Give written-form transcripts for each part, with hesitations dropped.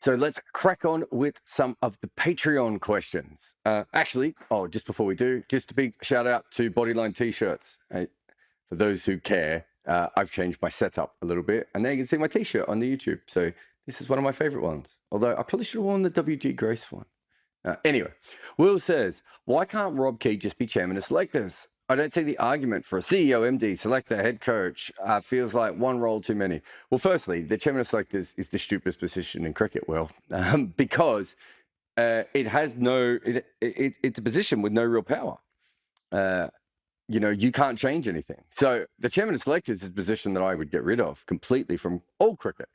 So let's crack on with some of the Patreon questions. Just before we do, just a big shout out to Bodyline T-shirts. For those who care, I've changed my setup a little bit, and now you can see my T-shirt on the YouTube. So this is one of my favorite ones. Although I probably should have worn the WG Grace one. Anyway, Will says, why can't Rob Key just be chairman of selectors? I don't see the argument for a CEO, MD, selector, head coach. Feels like one role too many. Well, firstly, the chairman of selectors is the stupidest position in cricket, Will, because it has it's a position with no real power. You can't change anything. So the chairman of selectors is a position that I would get rid of completely from all cricket.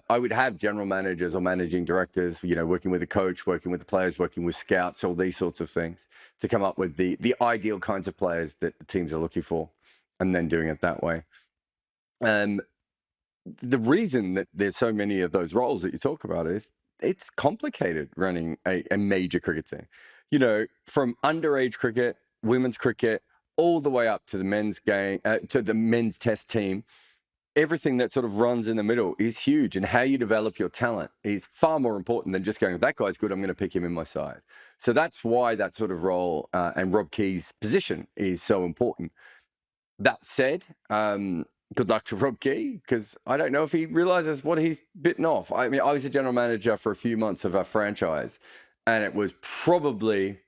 I would have general managers or managing directors, working with the coach, working with the players, working with scouts, all these sorts of things to come up with the ideal kinds of players that the teams are looking for, and then doing it that way. The reason that there's so many of those roles that you talk about is it's complicated running a major cricket team. From underage cricket, women's cricket, all the way up to the men's game, to the men's test team. Everything that sort of runs in the middle is huge, and how you develop your talent is far more important than just going, that guy's good, I'm going to pick him in my side. So that's why that sort of role and Rob Key's position is so important. That said, good luck to Rob Key, because I don't know if he realizes what he's bitten off. I mean, I was a general manager for a few months of our franchise, and it was probably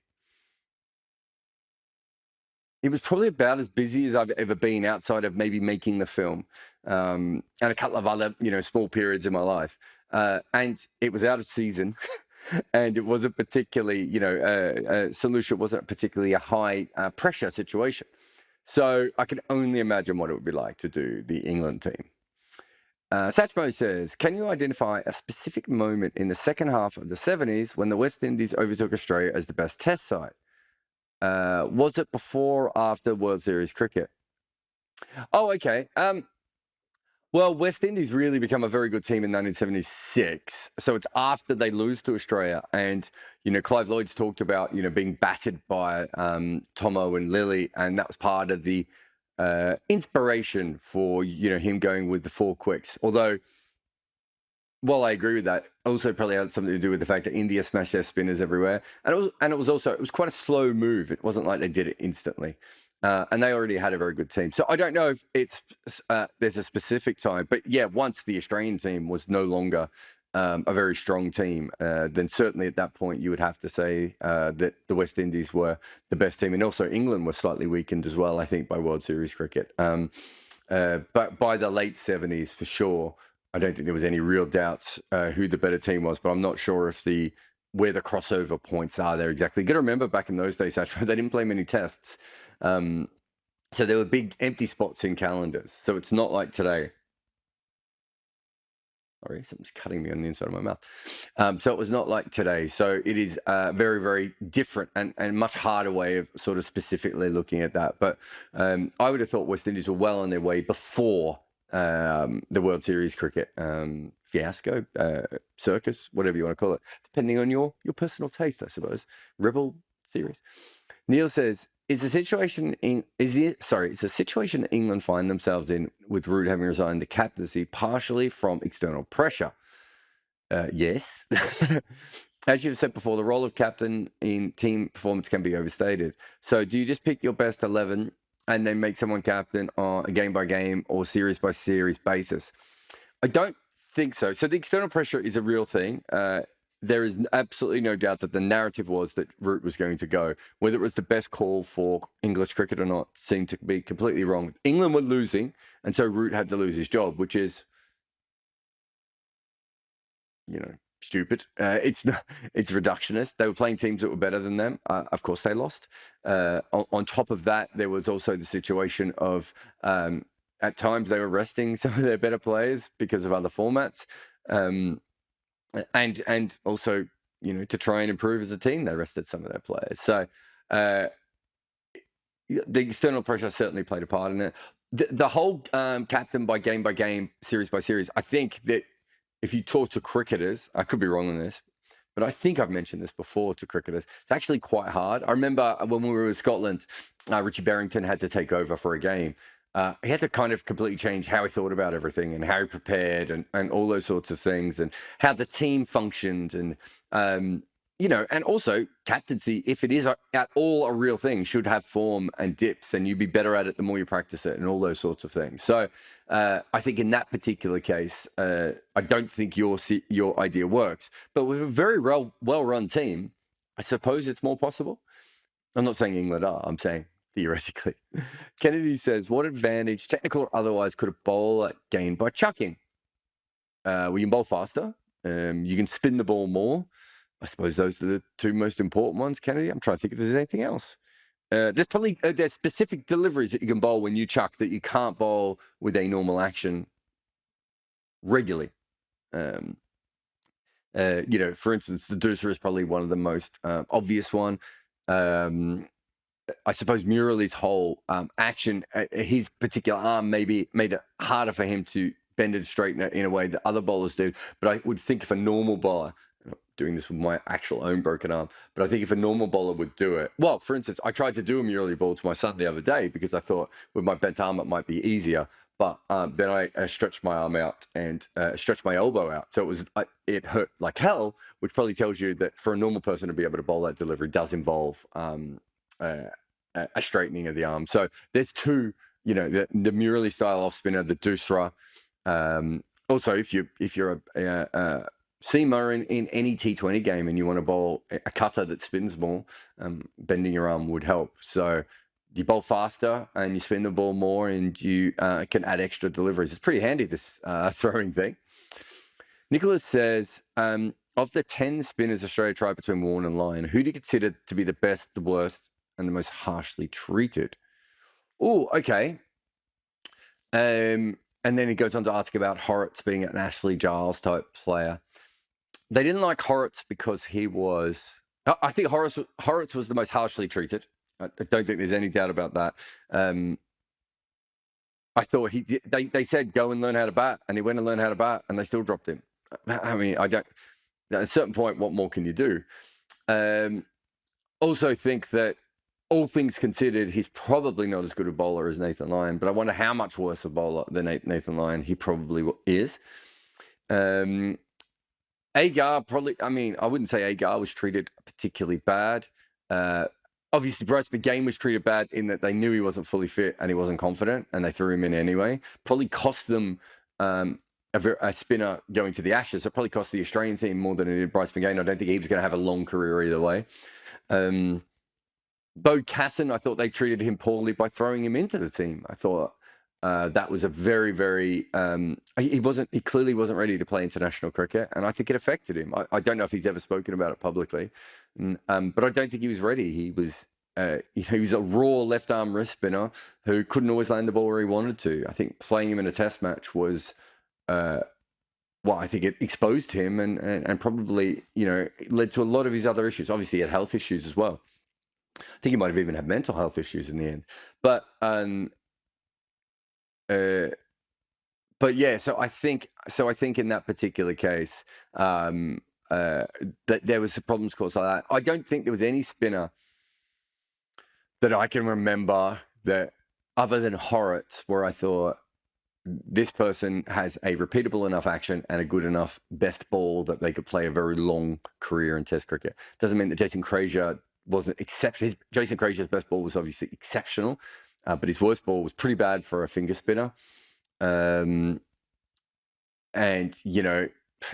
about as busy as I've ever been outside of maybe making the film, and a couple of other, small periods in my life. And it was out of season, and it wasn't particularly, Solution wasn't particularly a high pressure situation. So I can only imagine what it would be like to do the England team. Satchmo says, can you identify a specific moment in the second half of the 70s when the West Indies overtook Australia as the best test side? Was it before or after World Series cricket? Oh, okay. Well, West Indies really become a very good team in 1976. So it's after they lose to Australia. And, Clive Lloyd's talked about, being battered by Tomo and Lilly. And that was part of the inspiration for, him going with the 4 quicks. Although, well, I agree with that. Also, probably had something to do with the fact that India smashed their spinners everywhere, and it was quite a slow move. It wasn't like they did it instantly, and they already had a very good team. So I don't know if it's there's a specific time, but yeah, once the Australian team was no longer a very strong team, then certainly at that point you would have to say that the West Indies were the best team, and also England was slightly weakened as well, I think, by World Series cricket. But by the late 70s, for sure. I don't think there was any real doubts who the better team was, but I'm not sure if where the crossover points are there exactly. You got to remember back in those days, actually, they didn't play many tests. So there were big empty spots in calendars. So it's not like today. Sorry, something's cutting me on the inside of my mouth. So it was not like today. So it is a very, very different and much harder way of sort of specifically looking at that. But I would have thought West Indies were well on their way before the World Series cricket fiasco, circus, whatever you want to call it, depending on your personal taste, I suppose. Rebel series. Neil says, is the situation England find themselves in with Root having resigned the captaincy partially from external pressure? Yes. As you've said before, the role of captain in team performance can be overstated. So do you just pick your best 11 and then make someone captain on a game-by-game or series-by-series basis? I don't think so. So the external pressure is a real thing. There is absolutely no doubt that the narrative was that Root was going to go. Whether it was the best call for English cricket or not seemed to be completely wrong. England were losing, and so Root had to lose his job, which is, stupid. It's reductionist. They were playing teams that were better than them. Of course, they lost. On top of that, there was also the situation of at times they were resting some of their better players because of other formats, and also to try and improve as a team, they rested some of their players. So the external pressure certainly played a part in it. The whole captain by game, series by series. I think that if you talk to cricketers, I could be wrong on this, but I think I've mentioned this before to cricketers. It's actually quite hard. I remember when we were in Scotland, Richie Berrington had to take over for a game. he had to kind of completely change how he thought about everything and how he prepared and all those sorts of things and how the team functioned and and also captaincy, if it is at all a real thing, should have form and dips, and you'd be better at it the more you practice it and all those sorts of things. So I think in that particular case, I don't think your idea works. But with a very well-run team, I suppose it's more possible. I'm not saying England are, I'm saying theoretically. Kennedy says, what advantage, technical or otherwise, could a bowler gain by chucking? Well, you can bowl faster. You can spin the ball more. I suppose those are the two most important ones, Kennedy. I'm trying to think if there's anything else. There's specific deliveries that you can bowl when you chuck that you can't bowl with a normal action regularly. For instance, the deucer is probably one of the most obvious one. I suppose Murali's whole action, his particular arm maybe made it harder for him to bend and straighten it in a way that other bowlers do. But I would think if a normal bowler, I'm not doing this with my actual own broken arm, but I think if a normal bowler would do it, well, for instance, I tried to do a Murali ball to my son the other day because I thought with my bent arm it might be easier. But then I stretched my arm out and stretched my elbow out. So it hurt like hell, which probably tells you that for a normal person to be able to bowl that delivery does involve a straightening of the arm. So there's two, the Murali style off spinner, the Doosra. Also, if you're a seamer in any T20 game and you want to bowl a cutter that spins more, bending your arm would help. So you bowl faster and you spin the ball more and you can add extra deliveries. It's pretty handy, this throwing thing. Nicholas says, of the 10 spinners Australia tried between Warne and Lyon, who do you consider to be the best, the worst, and the most harshly treated? Oh, okay. And then he goes on to ask about Horrocks being an Ashley Giles type player. They didn't like Horrocks because he was... I think Horrocks was the most harshly treated. I don't think there's any doubt about that. I thought they said, go and learn how to bat, and he went and learned how to bat, and they still dropped him. I mean, at a certain point, what more can you do? Also think that all things considered, he's probably not as good a bowler as Nathan Lyon, but I wonder how much worse a bowler than Nathan Lyon he probably is. Agar probably, I wouldn't say Agar was treated particularly bad. Obviously, Bryce McGain was treated bad in that they knew he wasn't fully fit and he wasn't confident, and they threw him in anyway. Probably cost them a spinner going to the Ashes. It probably cost the Australian team more than it did Bryce McGain. I don't think he was going to have a long career either way. Bo Casson, I thought they treated him poorly by throwing him into the team. I thought that was a very, very... he clearly wasn't ready to play international cricket, and I think it affected him. I don't know if he's ever spoken about it publicly, but I don't think he was ready. He was... he was a raw left-arm wrist spinner who couldn't always land the ball where he wanted to. I think playing him in a test match was... I think it exposed him and probably, led to a lot of his other issues. Obviously, he had health issues as well. I think he might have even had mental health issues in the end. But yeah, so I think in that particular case, that there was some problems caused by that. I don't think there was any spinner that I can remember that, other than Horrocks, where I thought this person has a repeatable enough action and a good enough best ball that they could play a very long career in Test cricket. Doesn't mean that Jason Frazier wasn't exceptional. Jason Frazier's best ball was obviously exceptional, but his worst ball was pretty bad for a finger spinner. And,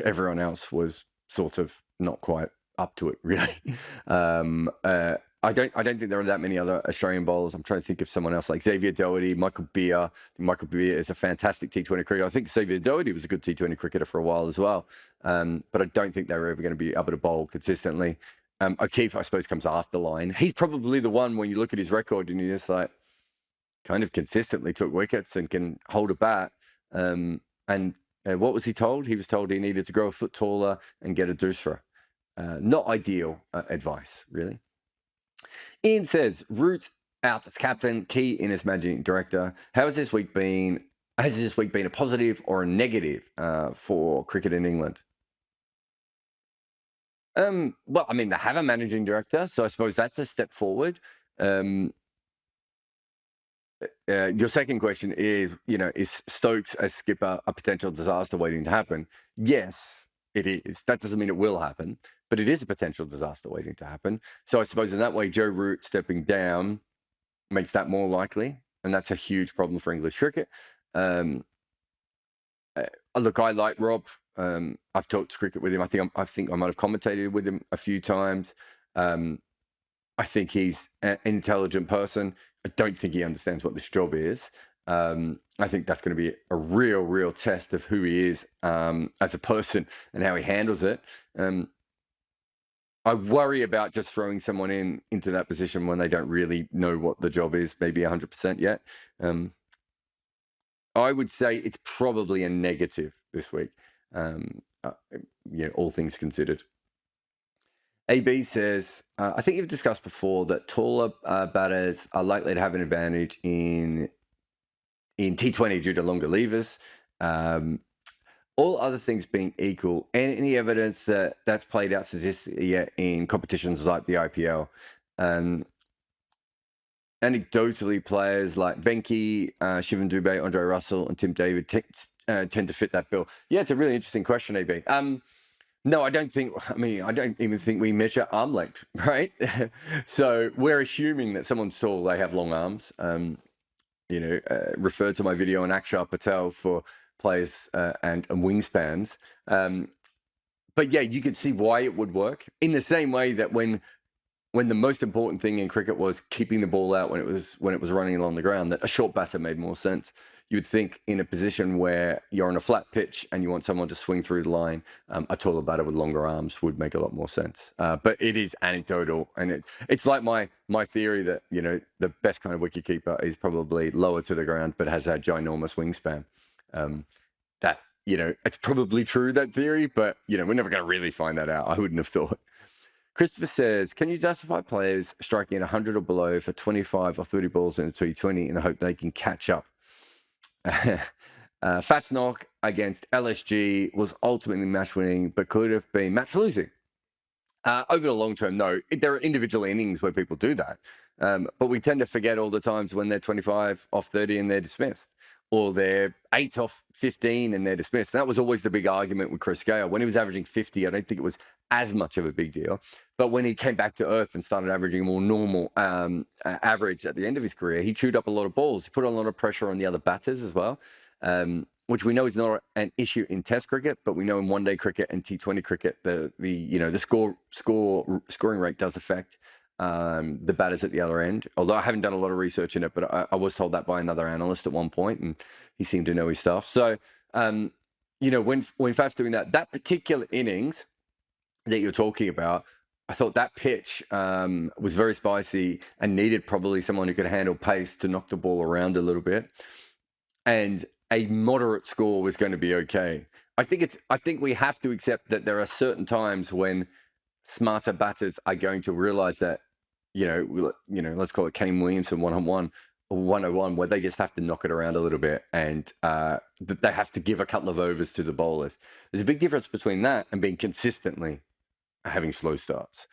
everyone else was sort of not quite up to it, really. I don't think there are that many other Australian bowlers. I'm trying to think of someone else like Xavier Doherty, Michael Beer. Michael Beer is a fantastic T20 cricketer. I think Xavier Doherty was a good T20 cricketer for a while as well. But I don't think they were ever going to be able to bowl consistently. O'Keefe, I suppose, comes after Lyon. He's probably the one when you look at his record and you're just like, kind of consistently took wickets and can hold a bat. What was he told? He was told he needed to grow a foot taller and get a doosra. Not ideal advice, really. Ian says, Root out as captain, Key in as managing director. Has this week been a positive or a negative for cricket in England? Well, they have a managing director, so I suppose that's a step forward. your second question is, is Stokes as skipper a potential disaster waiting to happen? Yes, it is. That doesn't mean it will happen, but it is a potential disaster waiting to happen. So I suppose in that way, Joe Root stepping down makes that more likely, and that's a huge problem for English cricket. Look, I like Rob. I've talked cricket with him. I think I might have commentated with him a few times. I think he's an intelligent person. I don't think he understands what this job is. I think that's going to be a real test of who he is as a person and how he handles it. I worry about just throwing someone into that position when they don't really know what the job is, maybe 100% yet. I would say it's probably a negative this week, all things considered. AB says, I think you've discussed before that taller batters are likely to have an advantage in T20 due to longer levers. All other things being equal, any evidence that that's played out statistically yet in competitions like the IPL? Anecdotally, players like Venki, Shivan Dubey, Andre Russell, and Tim David tend to fit that bill. Yeah, it's a really interesting question, AB. No, I don't even think we measure arm length, right? So we're assuming that someone's tall, they have long arms. Refer to my video on Akshar Patel for players and wingspans. But yeah, you could see why it would work in the same way that when the most important thing in cricket was keeping the ball out when it was running along the ground, that a short batter made more sense. You would think in a position where you're on a flat pitch and you want someone to swing through the line, a taller batter with longer arms would make a lot more sense. But it is anecdotal, and it's like my theory that the best kind of wicketkeeper is probably lower to the ground but has that ginormous wingspan. That it's probably true, that theory, but we're never going to really find that out. I wouldn't have thought. Christopher says, can you justify players striking at 100 or below for 25 or 30 balls in a T20 in the hope they can catch up? Fats knock against LSG was ultimately match winning, but could have been match losing. Over the long term, no. There are individual innings where people do that. But we tend to forget all the times when they're 25 off 30 and they're dismissed, or they're 8 off 15 and they're dismissed. And that was always the big argument with Chris Gayle. When he was averaging 50, I don't think it was as much of a big deal. But when he came back to earth and started averaging a more normal average at the end of his career, he chewed up a lot of balls. He put a lot of pressure on the other batters as well, which we know is not an issue in Test cricket, but we know in one-day cricket and T20 cricket, the scoring rate does affect the batters at the other end. Although I haven't done a lot of research in it, but I was told that by another analyst at one point, and he seemed to know his stuff. So, when Faf's doing that particular innings that you're talking about, I thought that pitch was very spicy and needed probably someone who could handle pace to knock the ball around a little bit. And a moderate score was going to be okay. I think we have to accept that there are certain times when smarter batters are going to realize that, let's call it Kane Williamson 1-on-1 or 101, where they just have to knock it around a little bit and they have to give a couple of overs to the bowlers. There's a big difference between that and being consistently having slow starts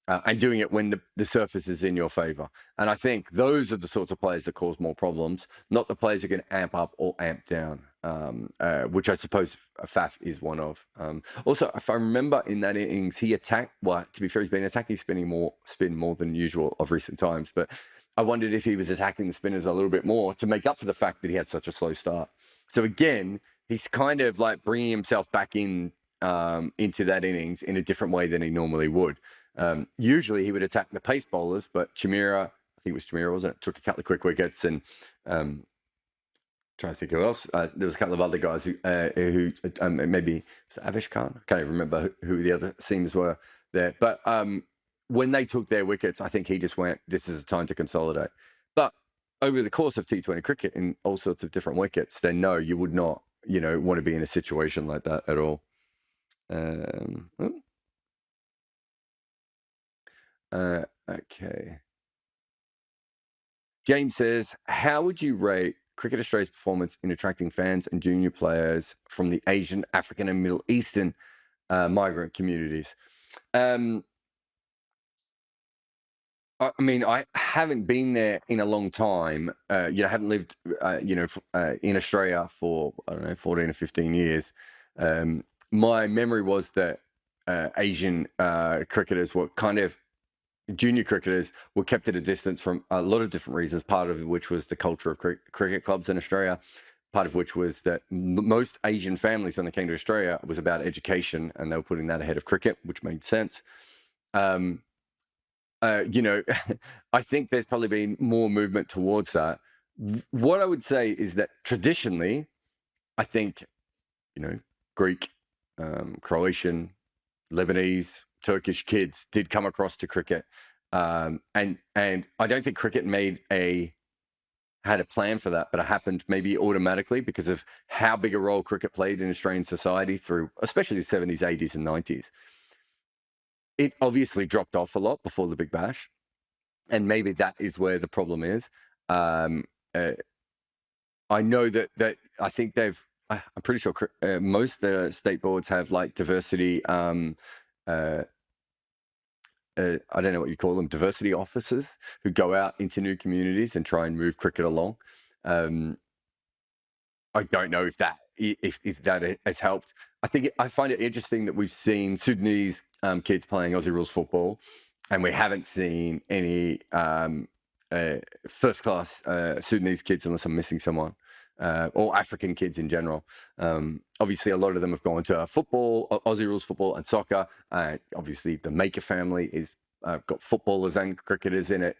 and doing it when the surface is in your favor. And I think those are the sorts of players that cause more problems, not the players who can amp up or amp down, which I suppose Faf is one of. Also, if I remember in that innings, he attacked, well, to be fair, he's been attacking spin more than usual of recent times, but I wondered if he was attacking the spinners a little bit more to make up for the fact that he had such a slow start. So again, he's kind of like bringing himself back into that innings in a different way than he normally would. Usually he would attack the pace bowlers, but Chimera, I think it was Chimera, wasn't it? Took a couple of quick wickets, and trying to think who else. There was a couple of other guys who maybe Avish Khan. I can't even remember who the other seamers were there. But when they took their wickets, I think he just went, this is a time to consolidate. But over the course of T20 cricket in all sorts of different wickets, then no, you would not, want to be in a situation like that at all. Okay. James says, how would you rate Cricket Australia's performance in attracting fans and junior players from the Asian, African, and Middle Eastern migrant communities? I mean, I haven't been there in a long time. I haven't lived, in Australia for, I don't know, 14 or 15 years. My memory was that Asian cricketers were kind of, junior cricketers were kept at a distance from a lot of different reasons, part of which was the culture of cricket clubs in Australia, part of which was that most Asian families, when they came to Australia, was about education, and they were putting that ahead of cricket, which made sense. Um, you know, I think there's probably been more movement towards that. What I would say is that traditionally, I think, Greek, Croatian, Lebanese, Turkish kids did come across to cricket, and I don't think cricket had a plan for that, but it happened maybe automatically because of how big a role cricket played in Australian society through, especially the 70s, 80s, and 90s. It obviously dropped off a lot before the Big Bash, and maybe that is where the problem is. Um, I know that I think I'm pretty sure most of the state boards have like diversity. I don't know what you call them, diversity officers who go out into new communities and try and move cricket along. I don't know if that has helped. I find it interesting that we've seen Sudanese kids playing Aussie rules football, and we haven't seen any first class Sudanese kids, unless I'm missing someone, or African kids in general. Obviously, a lot of them have gone to football, Aussie rules football, and soccer. Obviously, the Maker family is got footballers and cricketers in it.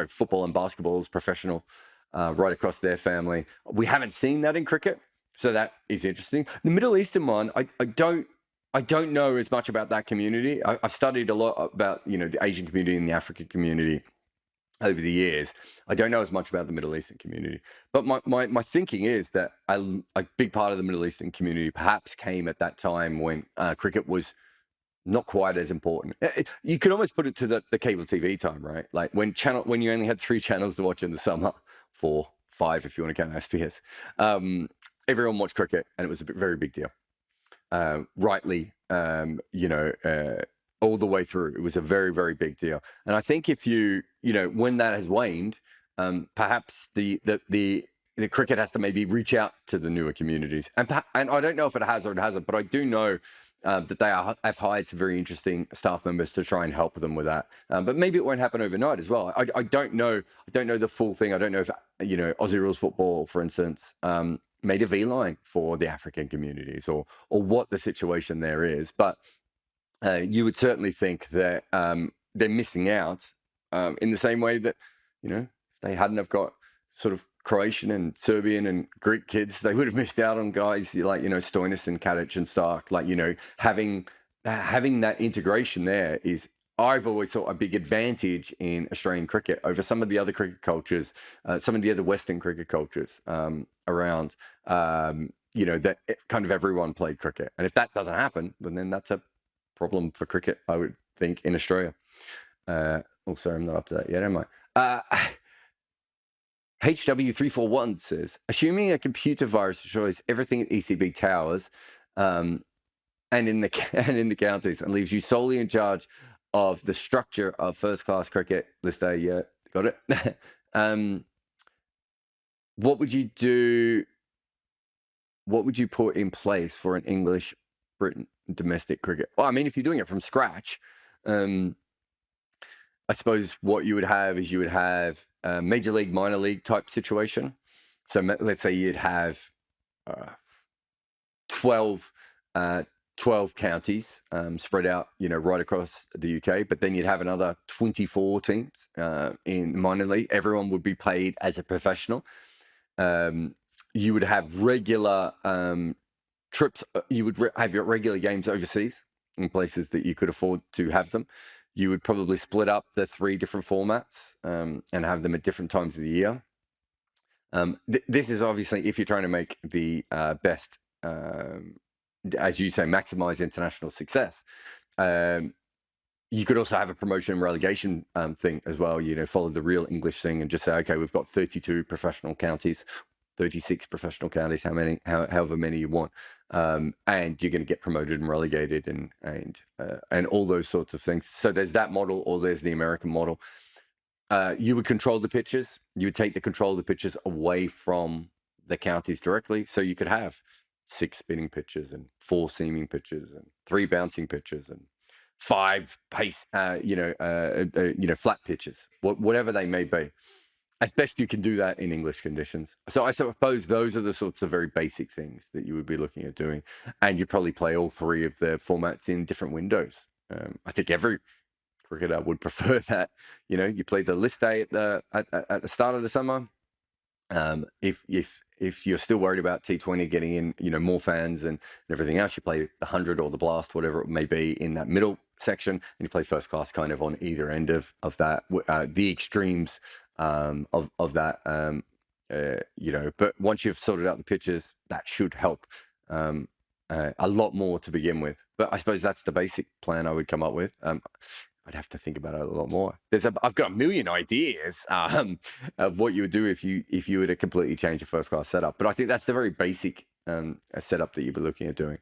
Football and basketball is professional. Right across their family. We haven't seen that in cricket, so that is interesting. The Middle Eastern one, I don't know as much about that community. I've studied a lot about the Asian community and the African community over the years. I don't know as much about the Middle Eastern community, but my thinking is that a big part of the Middle Eastern community perhaps came at that time when cricket was not quite as important. You could almost put it to the cable TV time, right? Like when you only had 3 channels to watch in the summer, 4, 5 if you want to count SBS. Everyone watched cricket, and it was a very big deal. Rightly, all the way through, it was a very, very big deal. And I think if when that has waned, perhaps the cricket has to maybe reach out to the newer communities. And I don't know if it has or it hasn't, but I do know that they have hired some very interesting staff members to try and help them with that. But maybe it won't happen overnight as well. I don't know. I don't know the full thing. I don't know if Aussie rules football, for instance, made a V line for the African communities, or what the situation there is. But you would certainly think that they're missing out in the same way that they hadn't have got sort of Croatian and Serbian and Greek kids, they would have missed out on guys like Stoinis and Kadic and Stark. Like having that integration there is, I've always thought, a big advantage in Australian cricket over some of the other cricket cultures, some of the other Western cricket cultures around. That kind of everyone played cricket, and if that doesn't happen, then that's a problem for cricket, I would think, in Australia. Sorry, I'm not up to that yet, am I? HW341 says, assuming a computer virus destroys everything at ECB towers and in the counties and leaves you solely in charge of the structure of first-class cricket, list A, yeah, got it. What would you do? What would you put in place for an English Britain domestic cricket? Well, I mean, if you're doing it from scratch, I suppose what you would have is a major league, minor league type situation. So let's say you'd have 12 counties spread out, right across the UK, but then you'd have another 24 teams in minor league. Everyone would be paid as a professional. You would have regular trips. You would have your regular games overseas in places that you could afford to have them. You would probably split up the 3 different formats and have them at different times of the year. This is obviously if you're trying to make the best, as you say, maximize international success. You could also have a promotion and relegation thing as well, follow the real English thing and just say, okay, we've got 32 professional counties. 36 professional counties, however many you want, and you're going to get promoted and relegated and all those sorts of things. So there's that model, or there's the American model. You would control the pitches. You would take the control of the pitches away from the counties directly, so you could have 6 spinning pitches and 4 seaming pitches and 3 bouncing pitches and 5 pace, flat pitches, whatever they may be. As best you can do that in English conditions. So I suppose those are the sorts of very basic things that you would be looking at doing, and you'd probably play all 3 of the formats in different windows. I think every cricketer would prefer that. You play the list day at the start of the summer. If you're still worried about T20 getting in, more fans and everything else, you play the 100 or the Blast, whatever it may be, in that middle section, and you play first class kind of on either end of that, the extremes of that, but once you've sorted out the pitches, that should help a lot more to begin with. But I suppose that's the basic plan I would come up with. I'd have to think about it a lot more. I've got a million ideas of what you would do if you were to completely change your first class setup. But I think that's the very basic setup that you'd be looking at doing.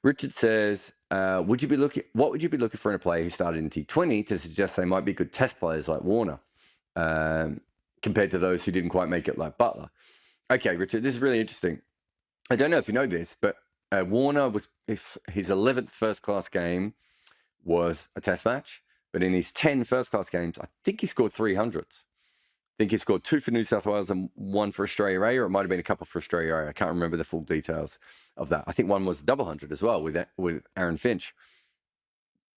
Richard says, what would you be looking for in a player who started in T20 to suggest they might be good test players like Warner, compared to those who didn't quite make it like Buttler? Okay, Richard, this is really interesting. I don't know if you know this, but Warner his 11th first class game was a test match, but in his 10 first class games, I think he scored 300s. I think he scored 2 for New South Wales and 1 for Australia A, or it might have been a couple for Australia A. I can't remember the full details of that. I think one was double 100 as well with Aaron Finch.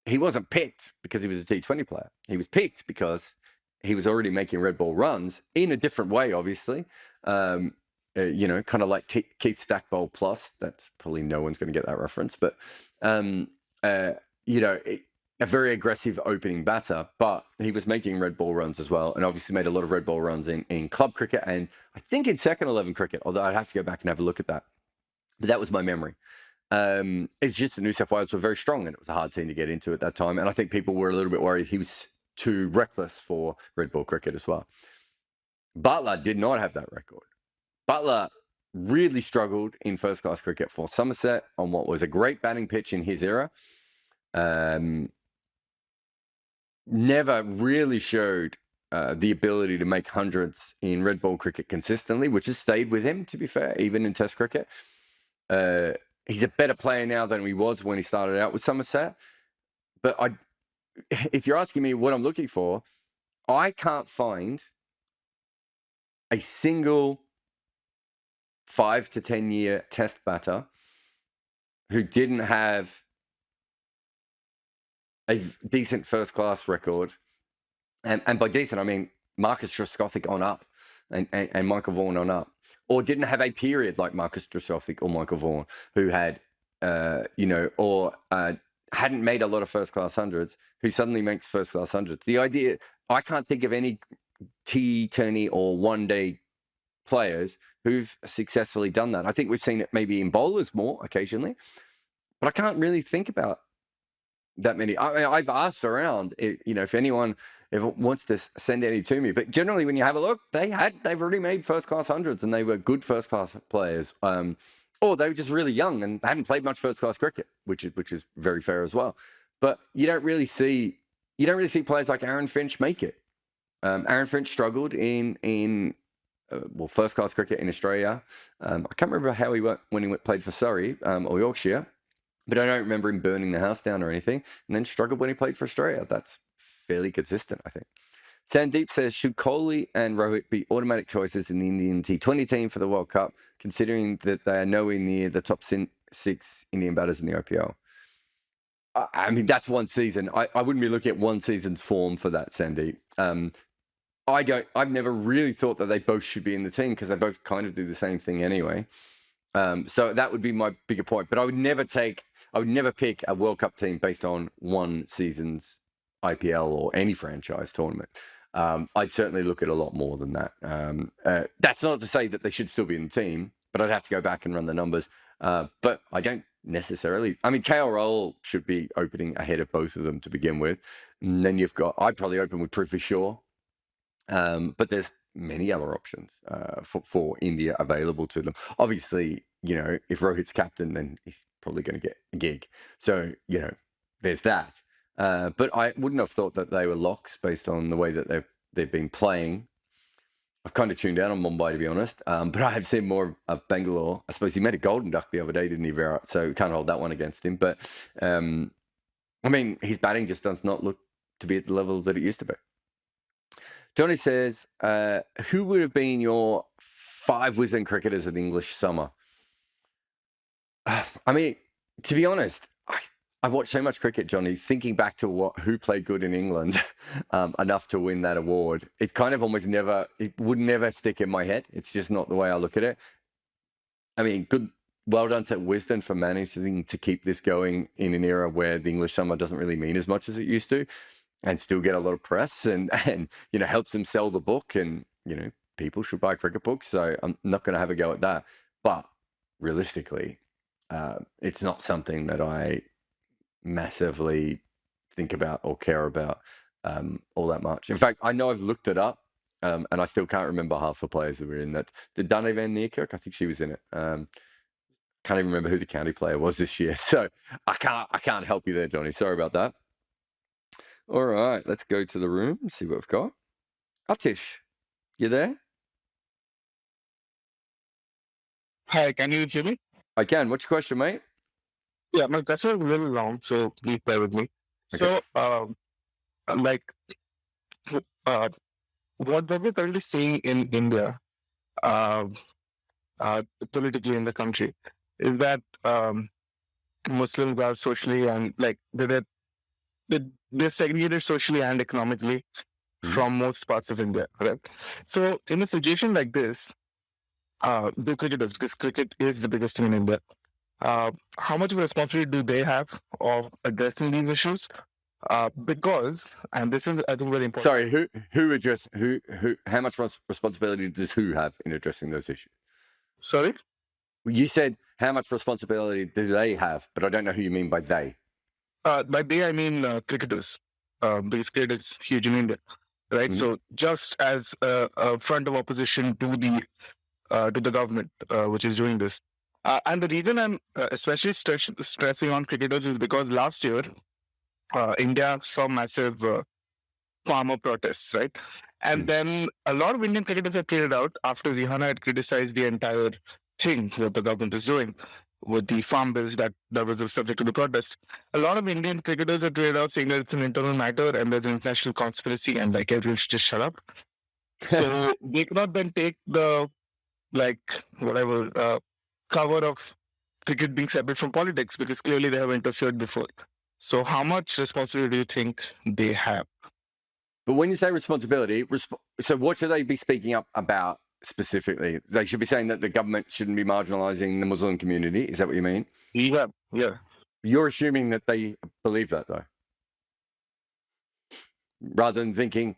He wasn't picked because he was a T20 player. He was picked because he was already making red ball runs in a different way, obviously. Kind of like Keith Stackpole plus. That's probably no one's going to get that reference, but a very aggressive opening batter, but he was making red ball runs as well, and obviously made a lot of red ball runs in club cricket, and I think in second 11 cricket, although I'd have to go back and have a look at that. But that was my memory. It's just that New South Wales were very strong, and it was a hard team to get into at that time, and I think people were a little bit worried he was too reckless for red ball cricket as well. Buttler did not have that record. Buttler really struggled in first class cricket for Somerset on what was a great batting pitch in his era. Never really showed the ability to make hundreds in red ball cricket consistently, which has stayed with him, to be fair, even in test cricket. He's a better player now than he was when he started out with Somerset. But if you're asking me what I'm looking for, I can't find a single 5 to 10 year test batter who didn't have a decent first class record, and by decent I mean Marcus Trescothick on up, and Michael Vaughan on up, or didn't have a period like Marcus Trescothick or Michael Vaughan, who had hadn't made a lot of first class hundreds, who suddenly makes first class hundreds. The idea, I can't think of any T20 or one day players who've successfully done that. I think we've seen it maybe in bowlers more occasionally, but I can't really think about that many. I've asked around, if anyone wants to send any to me, but generally when you have a look, they've already made first class hundreds, and they were good first class players, or they were just really young and hadn't played much first class cricket, which is very fair as well. But you don't really see players like Aaron Finch make it. Aaron Finch struggled in first class cricket in Australia. I can't remember how he went when he played for Surrey or Yorkshire, but I don't remember him burning the house down or anything, and then struggled when he played for Australia. That's fairly consistent, I think. Sandeep says, should Kohli and Rohit be automatic choices in the Indian T20 team for the World Cup, considering that they are nowhere near the top 6 Indian batters in the IPL? I mean, that's one season. I wouldn't be looking at one season's form for that, Sandeep. I've never really thought that they both should be in the team, because they both kind of do the same thing anyway. So that would be my bigger point. But I would never pick a World Cup team based on one season's IPL or any franchise tournament. I'd certainly look at a lot more than that. That's not to say that they should still be in the team, but I'd have to go back and run the numbers. But I don't necessarily. I mean, KL Rahul should be opening ahead of both of them to begin with. And then I'd probably open with Prithvi Shaw. But there's many other options for India available to them. Obviously, if Rohit's captain, then he's probably going to get a gig. So, there's that. But I wouldn't have thought that they were locks based on the way that they've been playing. I've kind of tuned out on Mumbai, to be honest, but I have seen more of Bangalore. I suppose he made a golden duck the other day, didn't he, Virat? So we can't hold that one against him. But, his batting just does not look to be at the level that it used to be. Johnny says, who would have been your 5 whizzing cricketers in English summer? To be honest, I watched so much cricket, Johnny, thinking back to who played good in England enough to win that award. It kind of almost it would never stick in my head. It's just not the way I look at it. Well done to Wisden for managing to keep this going in an era where the English summer doesn't really mean as much as it used to, and still get a lot of press and helps them sell the book, and people should buy cricket books. So I'm not going to have a go at that. But realistically, it's not something that I massively think about or care about all that much. In fact, I know I've looked it up, and I still can't remember half the players that were in that. Did Dane van Niekerk? I think she was in it. Can't even remember who the county player was this year. So I can't help you there, Johnny. Sorry about that. All right, let's go to the room and see what we've got. Atish, you there? Hi, can you hear me? I can. What's your question, mate? Yeah, my question is a little long, so please bear with me. Okay. So, what we're currently seeing in India, politically in the country, is that Muslims are socially and they're segregated socially and economically from most parts of India, right? So, in a situation like this, the cricketers, because cricket is the biggest thing in India, how much of a responsibility do they have of addressing these issues? Because, and this is, I think, very important. Sorry, how much responsibility does who have in addressing those issues? Sorry? You said how much responsibility do they have, but I don't know who you mean by they. By they, I mean cricketers. Because cricket is huge in India, right? Mhm. So just as a front of opposition to the government, which is doing this. And the reason I'm especially stressing on cricketers is because last year, India saw massive farmer protests, right? And then a lot of Indian cricketers had cleared out after Rihanna had criticized the entire thing what the government is doing with the farm bills that was subject to the protest. A lot of Indian cricketers had cleared out saying that it's an internal matter and there's an international conspiracy and everyone should just shut up. So they cannot then take the cover of cricket being separate from politics because clearly they have interfered before. So how much responsibility do you think they have? But when you say responsibility, so what should they be speaking up about specifically? They should be saying that the government shouldn't be marginalizing the Muslim community. Is that what you mean? Yeah. You're assuming that they believe that, though, rather than thinking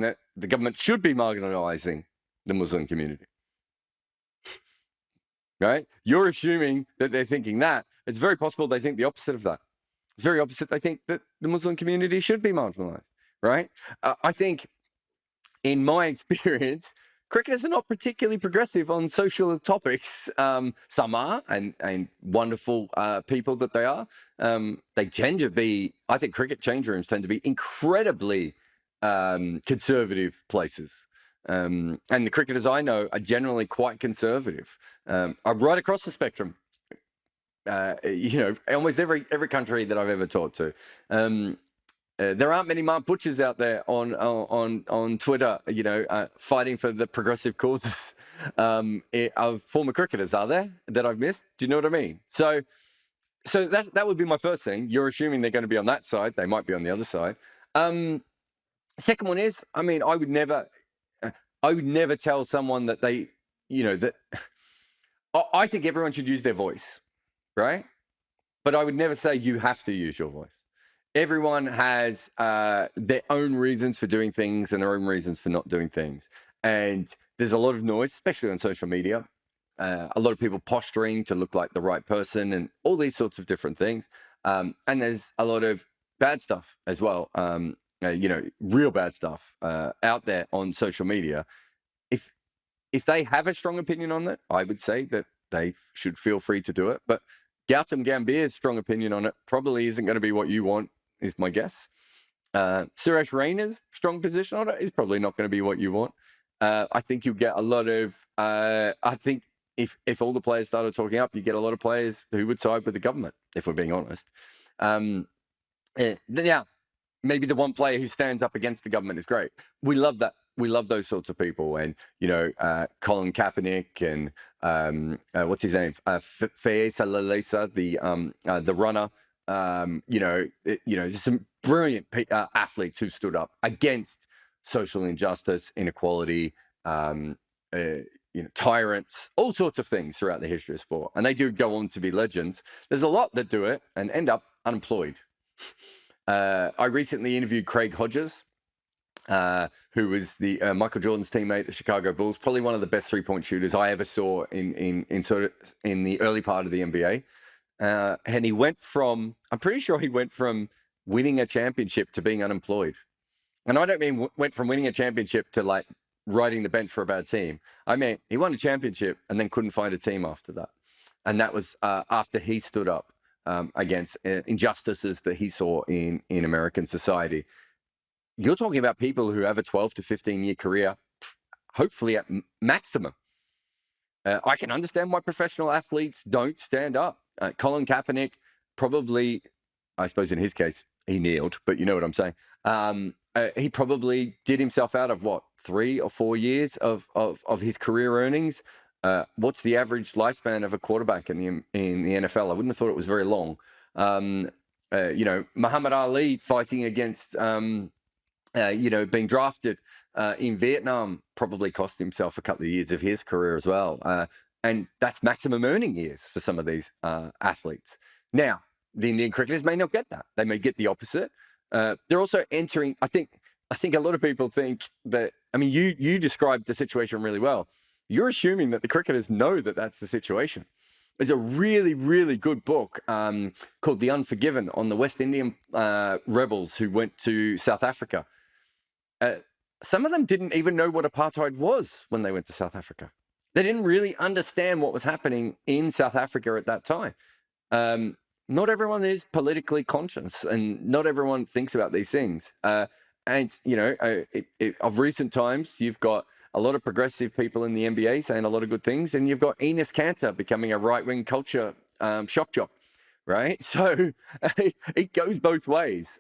that the government should be marginalizing the Muslim community. Right? You're assuming that they're thinking that. It's very possible they think the opposite of that. It's very opposite. They think that the Muslim community should be marginalized, right? I think, in my experience, cricketers are not particularly progressive on social topics. Some are, and wonderful people that they are. They tend to be, I think cricket change rooms tend to be incredibly conservative places. And the cricketers I know are generally quite conservative. Are right across the spectrum. Almost every country that I've ever talked to. There aren't many Mark Butchers out there on Twitter, fighting for the progressive causes of former cricketers, are there, that I've missed? Do you know what I mean? So that would be my first thing. You're assuming they're going to be on that side. They might be on the other side. Second one is, I would never tell someone that they, that I think everyone should use their voice, right? But I would never say you have to use your voice. Everyone has their own reasons for doing things and their own reasons for not doing things. And there's a lot of noise, especially on social media. A lot of people posturing to look like the right person and all these sorts of different things. And there's a lot of bad stuff as well. real bad stuff out there on social media. If they have a strong opinion on that, I would say that they should feel free to do it. But Gautam Gambhir's strong opinion on it probably isn't going to be what you want, is my guess. Suresh Rainer's strong position on it is probably not going to be what you want. I think you'll get a lot of. I think if all the players started talking up, you get a lot of players who would side with the government. If we're being honest, yeah, maybe the one player who stands up against the government is great. We love that. We love those sorts of people, and Colin Kaepernick and what's his name, Faiza Lalesa, the runner. There's some brilliant athletes who stood up against social injustice, inequality, tyrants, all sorts of things throughout the history of sport, and they do go on to be legends. There's a lot that do it and end up unemployed. I recently interviewed Craig Hodges, who was the Michael Jordan's teammate at the Chicago Bulls, probably one of the best three-point shooters I ever saw in the early part of the NBA. And he went from, I'm pretty sure he went from winning a championship to being unemployed. And I don't mean went from winning a championship to like riding the bench for a bad team. I mean, he won a championship and then couldn't find a team after that. And that was after he stood up against injustices that he saw in American society. You're talking about people who have a 12 to 15-year career, hopefully at maximum. I can understand why professional athletes don't stand up. Colin Kaepernick probably, I suppose in his case, he kneeled, but you know what I'm saying. He probably did himself out of 3 or 4 years of his career earnings. What's the average lifespan of a quarterback in the NFL? I wouldn't have thought it was very long. Muhammad Ali fighting against, being drafted in Vietnam probably cost himself a couple of years of his career as well. And that's maximum earning years for some of these athletes. Now, the Indian cricketers may not get that. They may get the opposite. They're also entering, I think a lot of people think that, I mean, you described the situation really well. You're assuming that the cricketers know that that's the situation. There's a really, really good book called The Unforgiven on the West Indian rebels who went to South Africa. Some of them didn't even know what apartheid was when they went to South Africa. They didn't really understand what was happening in South Africa at that time. Not everyone is politically conscious, and not everyone thinks about these things. Of recent times, you've got a lot of progressive people in the NBA saying a lot of good things, and you've got Enes Kanter becoming a right-wing culture shock jock, right? So it goes both ways.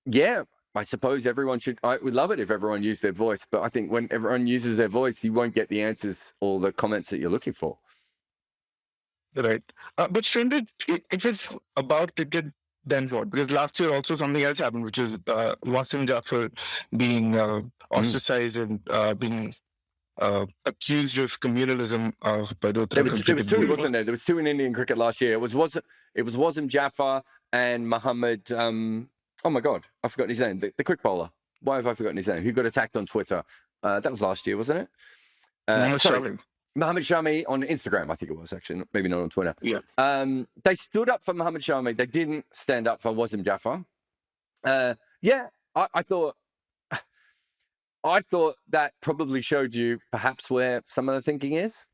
Yeah, I suppose everyone should. I would love it if everyone used their voice, but I think when everyone uses their voice, you won't get the answers or the comments that you're looking for. Right. But Shrindar, if it's about cricket, then what? Because last year also something else happened, which is Wasim Jaffer being ostracized and being accused of communalism by the There was two, wasn't there? There was two in Indian cricket last year. It was Wasim Jaffer and Muhammad. Oh my God, I've forgotten his name. The quick bowler. Why have I forgotten his name? Who got attacked on Twitter? That was last year, wasn't it? Mohammed Shami on Instagram, I think it was actually, maybe not on Twitter. Yeah. They stood up for Mohammed Shami. They didn't stand up for Wasim Jaffer. I thought that probably showed you perhaps where some of the thinking is.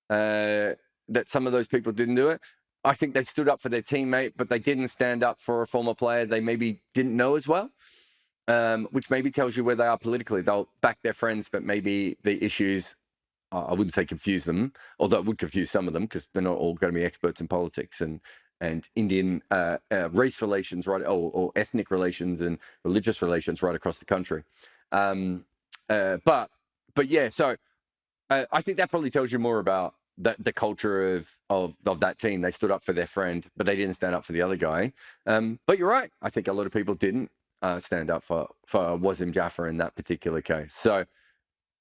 That some of those people didn't do it. I think they stood up for their teammate, but they didn't stand up for a former player they maybe didn't know as well. Which maybe tells you where they are politically. They'll back their friends, but maybe the issues, I wouldn't say confuse them, although it would confuse some of them because they're not all going to be experts in politics and Indian race relations, right, or ethnic relations and religious relations right across the country. But yeah, so I think that probably tells you more about the culture of that team. They stood up for their friend, but they didn't stand up for the other guy. But you're right. I think a lot of people didn't stand up for Wasim Jaffer in that particular case. So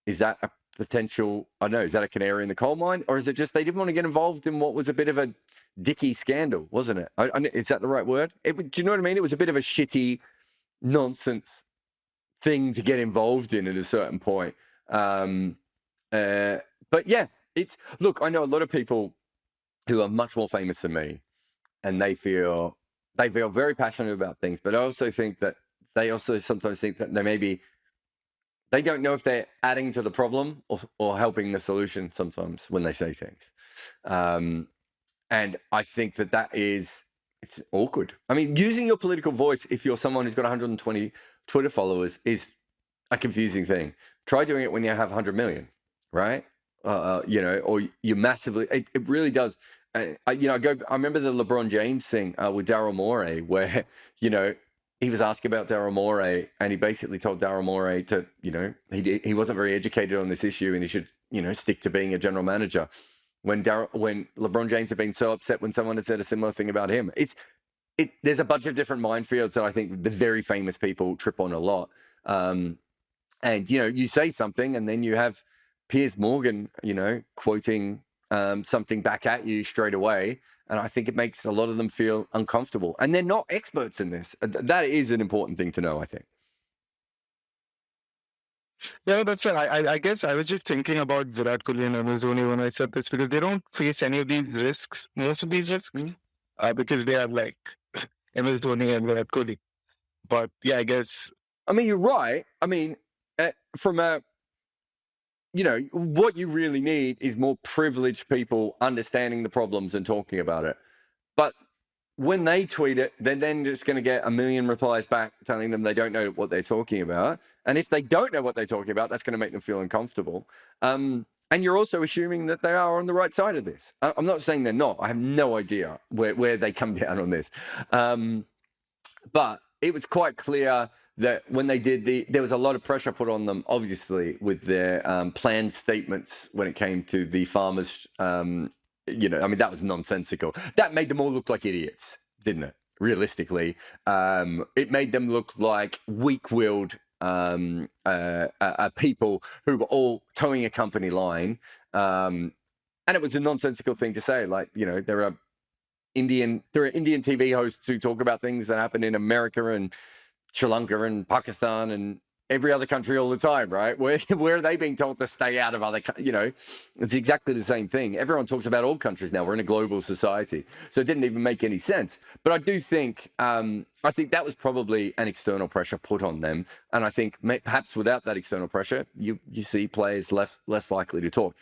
is that a potential, I don't know, is that a canary in the coal mine? Or is it just they didn't want to get involved in what was a bit of a dicky scandal, wasn't it? Is that the right word? Do you know what I mean? It was a bit of a shitty nonsense thing to get involved in at a certain point. But yeah, look, I know a lot of people who are much more famous than me, and they feel they feel very passionate about things, but I also think that they also sometimes think that they don't know if they're adding to the problem or helping the solution sometimes when they say things. And I think that it's awkward. I mean, using your political voice, if you're someone who's got 120 Twitter followers, is a confusing thing. Try doing it when you have 100 million, right? Or you massively, it really does. I remember the LeBron James thing with Daryl Morey, where, he was asked about Daryl Morey, and he basically told Daryl Morey to, he wasn't very educated on this issue, and he should, stick to being a general manager. When LeBron James had been so upset when someone had said a similar thing about him. There's a bunch of different minefields that I think the very famous people trip on a lot. And, you say something and then you have Piers Morgan, quoting something back at you straight away. And I think it makes a lot of them feel uncomfortable. And they're not experts in this. That is an important thing to know, I think. Yeah, that's right. I guess I was just thinking about Virat Kohli and MS Dhoni when I said this, because they don't face any of these risks, most of these risks, because they are like MS Dhoni and Virat Kohli. But yeah, I guess. I mean, you're right. I mean, what you really need is more privileged people understanding the problems and talking about it. But when they tweet it, they're then just going to get a million replies back telling them they don't know what they're talking about. And if they don't know what they're talking about, that's going to make them feel uncomfortable. And you're also assuming that they are on the right side of this. I'm not saying they're not. I have no idea where they come down on this. But it was quite clear that when they did there was a lot of pressure put on them, obviously, with their planned statements when it came to the farmers. That was nonsensical. That made them all look like idiots, didn't it? Realistically, it made them look like weak-willed people who were all towing a company line. And it was a nonsensical thing to say. Like, there are Indian TV hosts who talk about things that happen in America and Sri Lanka and Pakistan and every other country all the time, right? Where are they being told to stay out of other, it's exactly the same thing. Everyone talks about all countries now. We're in a global society. So it didn't even make any sense. But I do think, that was probably an external pressure put on them. And I think perhaps without that external pressure, you see players less likely to talk.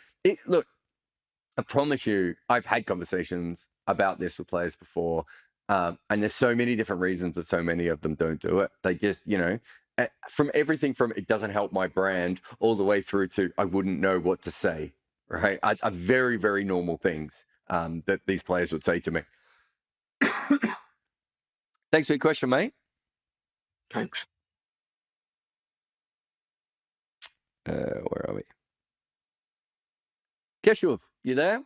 Look, I promise you, I've had conversations about this with players before. And there's so many different reasons that so many of them don't do it. They just, from everything from it doesn't help my brand all the way through to I wouldn't know what to say, right? Are very, very normal things that these players would say to me. Thanks for your question, mate. Thanks. Where are we? Keshuv, you there?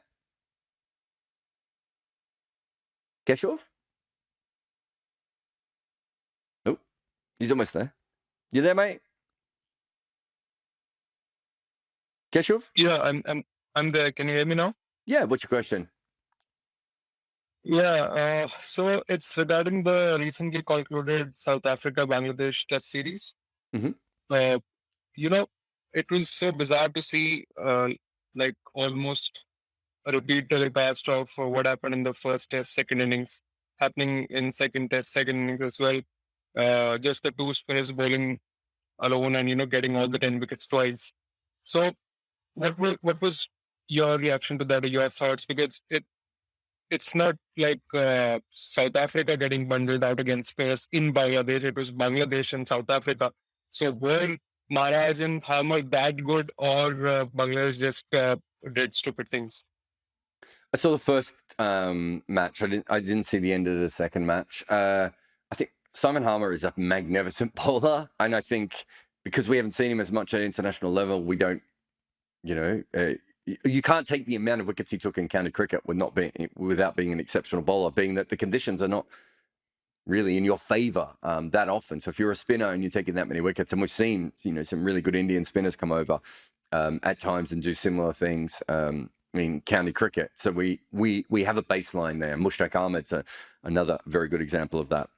Keshuv? Oh, he's almost there. You there, mate? Keshuv? Yeah, I'm there. Can you hear me now? Yeah, what's your question? Yeah, so it's regarding the recently concluded South Africa-Bangladesh Test series. Mm-hmm. It was so bizarre to see almost a repeat telecast of what happened in the first test, second innings, happening in second test, second innings as well. Just the two spinners bowling alone and, getting all the 10 wickets twice. So what was your reaction to that, or your thoughts? Because it's not like South Africa getting bundled out against spares in Bangladesh. It was Bangladesh and South Africa. So were Maharaj and Harmer that good, or Bangladesh just did stupid things? I saw the first match. I didn't see the end of the second match. I think Simon Harmer is a magnificent bowler, and I think because we haven't seen him as much at international level, we don't, you can't take the amount of wickets he took in county cricket without being an exceptional bowler, being that the conditions are not really in your favour that often. So if you're a spinner and you're taking that many wickets, and we've seen some really good Indian spinners come over at times and do similar things in county cricket. So we have a baseline there. Mushtaq Ahmed's another very good example of that.